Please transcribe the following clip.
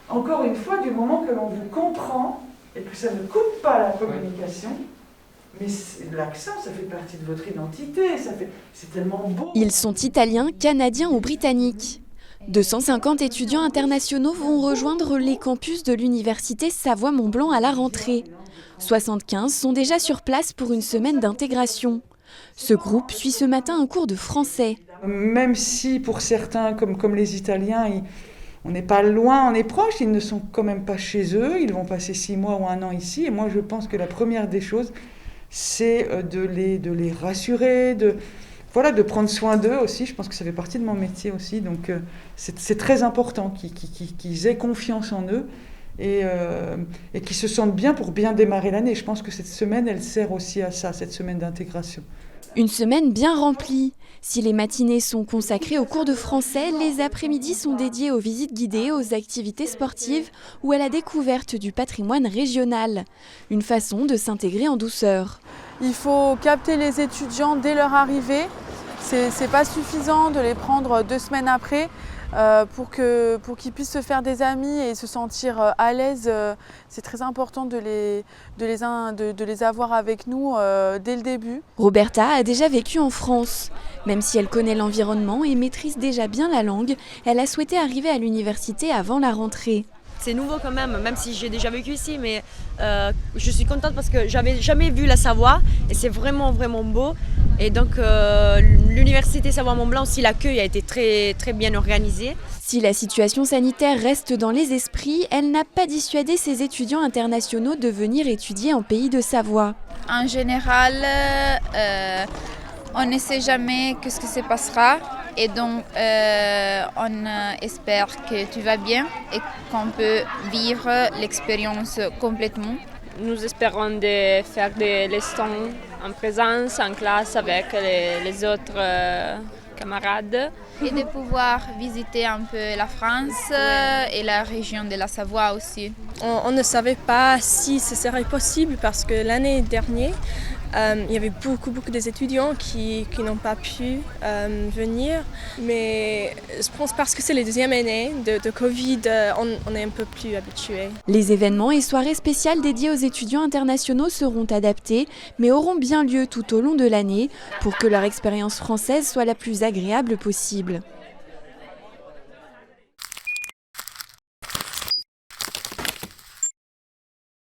Encore une fois, du moment que l'on vous comprend et que ça ne coupe pas la communication, mais l'accent, ça fait partie de votre identité, c'est tellement beau. Ils sont italiens, canadiens ou britanniques. 250 étudiants internationaux vont rejoindre les campus de l'université Savoie-Mont-Blanc à la rentrée. 75 sont déjà sur place pour une semaine d'intégration. Ce groupe suit ce matin un cours de français. Même si pour certains, comme les Italiens, on n'est pas loin, on est proche, ils ne sont quand même pas chez eux, ils vont passer 6 mois ou 1 an ici. Et moi je pense que la première des choses, c'est de les rassurer, de prendre soin d'eux aussi. Je pense que ça fait partie de mon métier aussi. Donc c'est très important qu'ils aient confiance en eux et qu'ils se sentent bien pour bien démarrer l'année. Je pense que cette semaine, elle sert aussi à ça, cette semaine d'intégration. Une semaine bien remplie. Si les matinées sont consacrées aux cours de français, les après-midi sont dédiés aux visites guidées, aux activités sportives ou à la découverte du patrimoine régional. Une façon de s'intégrer en douceur. Il faut capter les étudiants dès leur arrivée. C'est pas suffisant de les prendre 2 semaines après pour qu'ils puissent se faire des amis et se sentir à l'aise. C'est très important de les avoir avec nous dès le début. Roberta a déjà vécu en France. Même si elle connaît l'environnement et maîtrise déjà bien la langue, elle a souhaité arriver à l'université avant la rentrée. C'est nouveau quand même si j'ai déjà vécu ici, mais je suis contente parce que j'avais jamais vu la Savoie et c'est vraiment beau. Et donc l'université Savoie-Mont-Blanc aussi, l'accueil a été très, très bien organisé. Si la situation sanitaire reste dans les esprits, elle n'a pas dissuadé ses étudiants internationaux de venir étudier en pays de Savoie. En général, on ne sait jamais ce que se passera. Et donc, on espère que tout va bien et qu'on peut vivre l'expérience complètement. Nous espérons de faire des leçons en présence, en classe avec les autres camarades. Et de pouvoir visiter un peu la France et la région de la Savoie aussi. On ne savait pas si ce serait possible parce que l'année dernière, il y avait beaucoup d'étudiants qui n'ont pas pu venir. Mais je pense parce que c'est la deuxième année de Covid, on est un peu plus habitué. Les événements et soirées spéciales dédiées aux étudiants internationaux seront adaptés, mais auront bien lieu tout au long de l'année pour que leur expérience française soit la plus agréable possible.